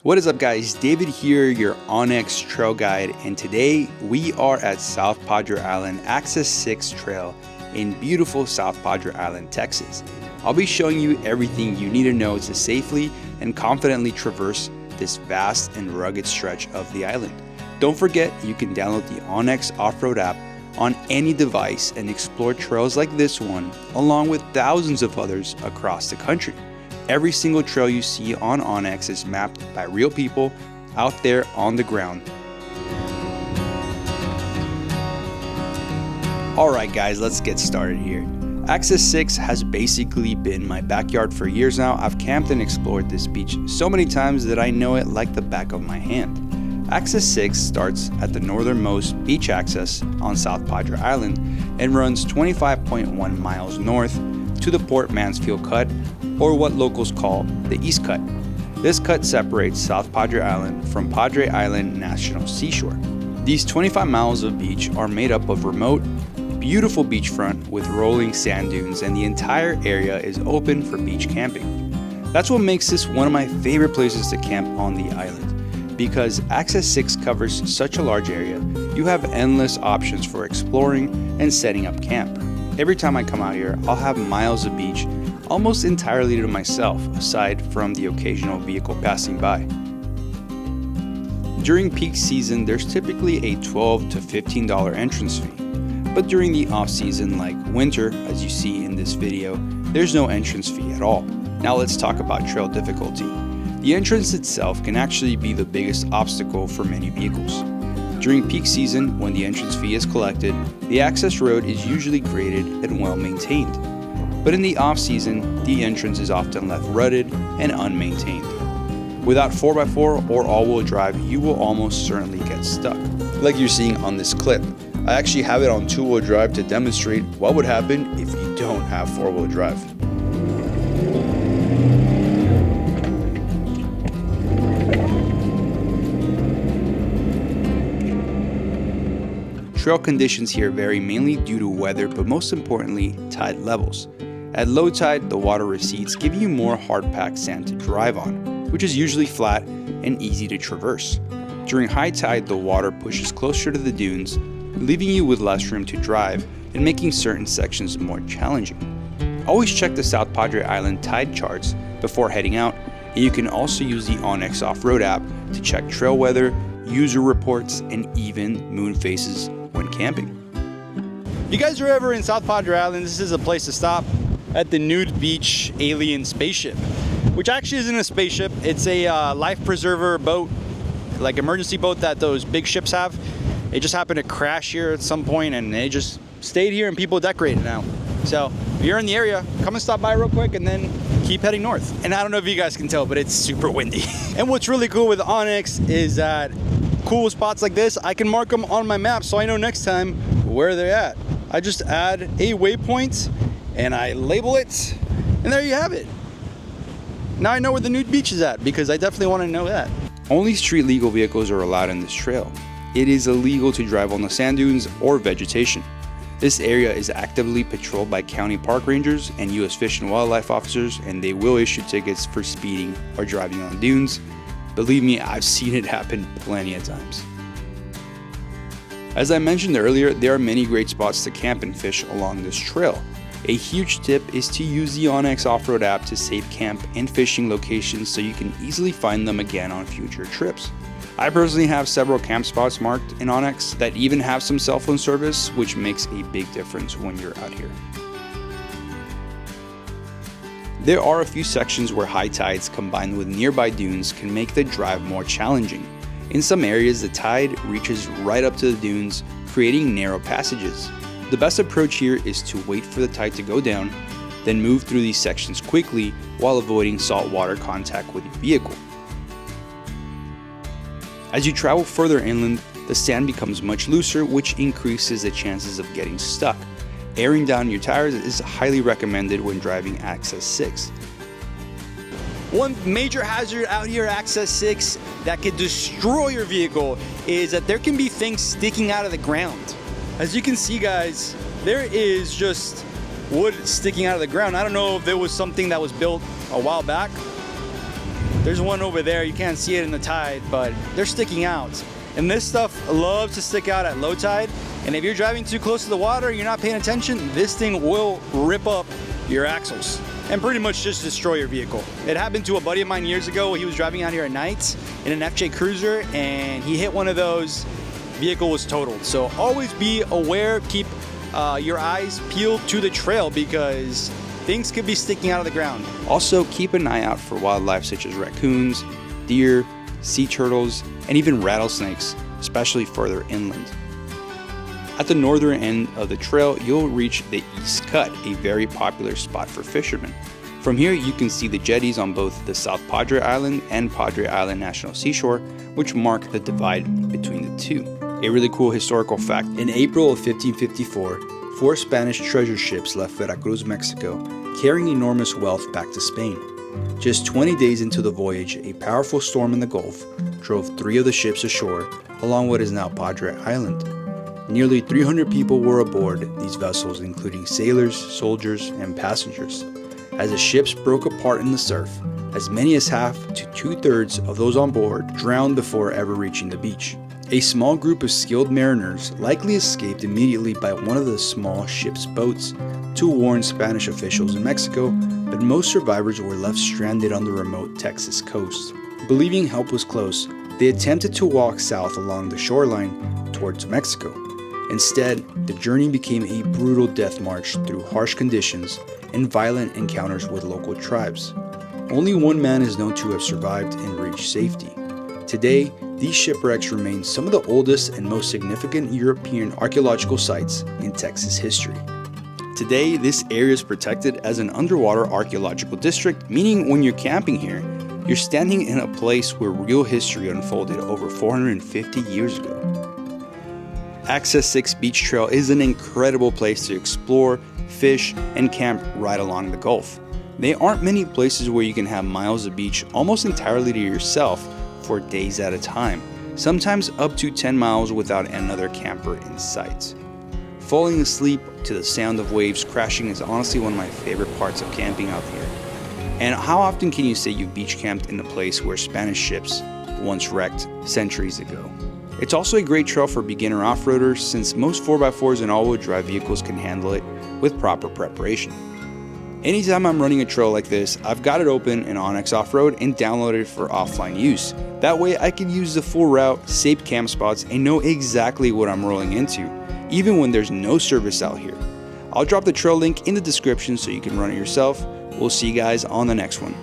What is up guys, David here, your Onyx trail guide, and today we are at South Padre Island Access 6 Trail in beautiful South Padre Island, Texas. I'll be showing you everything you need to know to safely and confidently traverse this vast and rugged stretch of the island. Don't forget, you can download the Onyx Offroad app on any device and explore trails like this one, along with thousands of others across the country. Every single trail you see on Onyx is mapped by real people out there on the ground. Alright guys, let's get started here. Access 6 has basically been my backyard for years now. I've camped and explored this beach so many times that I know it like the back of my hand. Access 6 starts at the northernmost beach access on South Padre Island and runs 25.1 miles north to the Port Mansfield Cut, or what locals call the East Cut. This cut separates South Padre Island from Padre Island National Seashore. These 25 miles of beach are made up of remote, beautiful beachfront with rolling sand dunes, and the entire area is open for beach camping. That's what makes this one of my favorite places to camp on the island. Because Access 6 covers such a large area, you have endless options for exploring and setting up camp. Every time I come out here, I'll have miles of beach almost entirely to myself, aside from the occasional vehicle passing by. During peak season, there's typically a $12 to $15 entrance fee, but during the off season like winter, as you see in this video, there's no entrance fee at all. Now let's talk about trail difficulty. The entrance itself can actually be the biggest obstacle for many vehicles. During peak season, when the entrance fee is collected, the access road is usually graded and well maintained. But in the off season, the entrance is often left rutted and unmaintained. Without 4x4 or all-wheel drive, you will almost certainly get stuck, like you're seeing on this clip. I actually have it on two-wheel drive to demonstrate what would happen if you don't have four-wheel drive. Trail conditions here vary mainly due to weather, but most importantly, tide levels. At low tide, the water recedes, giving you more hard-packed sand to drive on, which is usually flat and easy to traverse. During high tide, the water pushes closer to the dunes, leaving you with less room to drive and making certain sections more challenging. Always check the South Padre Island tide charts before heading out, and you can also use the Onyx Offroad app to check trail weather, user reports, and even moon phases when camping. If you guys are ever in South Padre Island, this is a place to stop at the Nude Beach Alien Spaceship, which actually isn't a spaceship. It's a life preserver boat, like emergency boat that those big ships have. It just happened to crash here at some point and it just stayed here and people decorate it now. So if you're in the area, come and stop by real quick and then keep heading north. And I don't know if you guys can tell, but it's super windy. And what's really cool with Onyx is that cool spots like this, I can mark them on my map so I know next time where they're at. I just add a waypoint and I label it, and there you have it. Now I know where the nude beach is at because I definitely want to know that. Only street legal vehicles are allowed in this trail. It is illegal to drive on the sand dunes or vegetation. This area is actively patrolled by county park rangers and U.S. Fish and Wildlife officers, and they will issue tickets for speeding or driving on dunes. Believe me, I've seen it happen plenty of times. As I mentioned earlier, there are many great spots to camp and fish along this trail. A huge tip is to use the Onyx Offroad app to save camp and fishing locations so you can easily find them again on future trips. I personally have several camp spots marked in Onyx that even have some cell phone service, which makes a big difference when you're out here. There are a few sections where high tides combined with nearby dunes can make the drive more challenging. In some areas, the tide reaches right up to the dunes, creating narrow passages. The best approach here is to wait for the tide to go down, then move through these sections quickly while avoiding saltwater contact with your vehicle. As you travel further inland, the sand becomes much looser, which increases the chances of getting stuck. Airing down your tires is highly recommended when driving Access 6. One major hazard out here at Access 6 that could destroy your vehicle is that there can be things sticking out of the ground. As you can see guys, there is just wood sticking out of the ground. I don't know if there was something that was built a while back, There's one over there, you can't see it in the tide, but they're sticking out. And this stuff loves to stick out at low tide. And if you're driving too close to the water, you're not paying attention, this thing will rip up your axles and pretty much just destroy your vehicle. It happened to a buddy of mine years ago. He was driving out here at night in an FJ Cruiser and he hit one of those, vehicle was totaled. So always be aware, keep your eyes peeled to the trail because things could be sticking out of the ground. Also, keep an eye out for wildlife such as raccoons, deer, sea turtles, and even rattlesnakes, especially further inland. At the northern end of the trail, you'll reach the East Cut, a very popular spot for fishermen. From here, you can see the jetties on both the South Padre Island and Padre Island National Seashore, which mark the divide between the two. A really cool historical fact, in April of 1554, 4 Spanish treasure ships left Veracruz, Mexico, carrying enormous wealth back to Spain. Just 20 days into the voyage, a powerful storm in the Gulf drove 3 of the ships ashore along what is now Padre Island. Nearly 300 people were aboard these vessels, including sailors, soldiers, and passengers. As the ships broke apart in the surf, as many as half to 2/3 of those on board drowned before ever reaching the beach. A small group of skilled mariners likely escaped immediately by one of the small ship's boats to warn Spanish officials in Mexico, but most survivors were left stranded on the remote Texas coast. Believing help was close, they attempted to walk south along the shoreline towards Mexico. Instead, the journey became a brutal death march through harsh conditions and violent encounters with local tribes. Only one man is known to have survived and reached safety. Today, these shipwrecks remain some of the oldest and most significant European archaeological sites in Texas history. Today, this area is protected as an underwater archaeological district, meaning when you're camping here, you're standing in a place where real history unfolded over 450 years ago. Access 6 Beach Trail is an incredible place to explore, fish, and camp right along the Gulf. There aren't many places where you can have miles of beach almost entirely to yourself for days at a time, sometimes up to 10 miles without another camper in sight. Falling asleep to the sound of waves crashing is honestly one of my favorite parts of camping out here. And how often can you say you beach camped in a place where Spanish ships once wrecked centuries ago? It's also a great trail for beginner off-roaders since most 4x4s and all-wheel drive vehicles can handle it with proper preparation. Anytime I'm running a trail like this, I've got it open in Onyx Off-Road and downloaded for offline use. That way I can use the full route, save camp spots, and know exactly what I'm rolling into, even when there's no service out here. I'll drop the trail link in the description so you can run it yourself. We'll see you guys on the next one.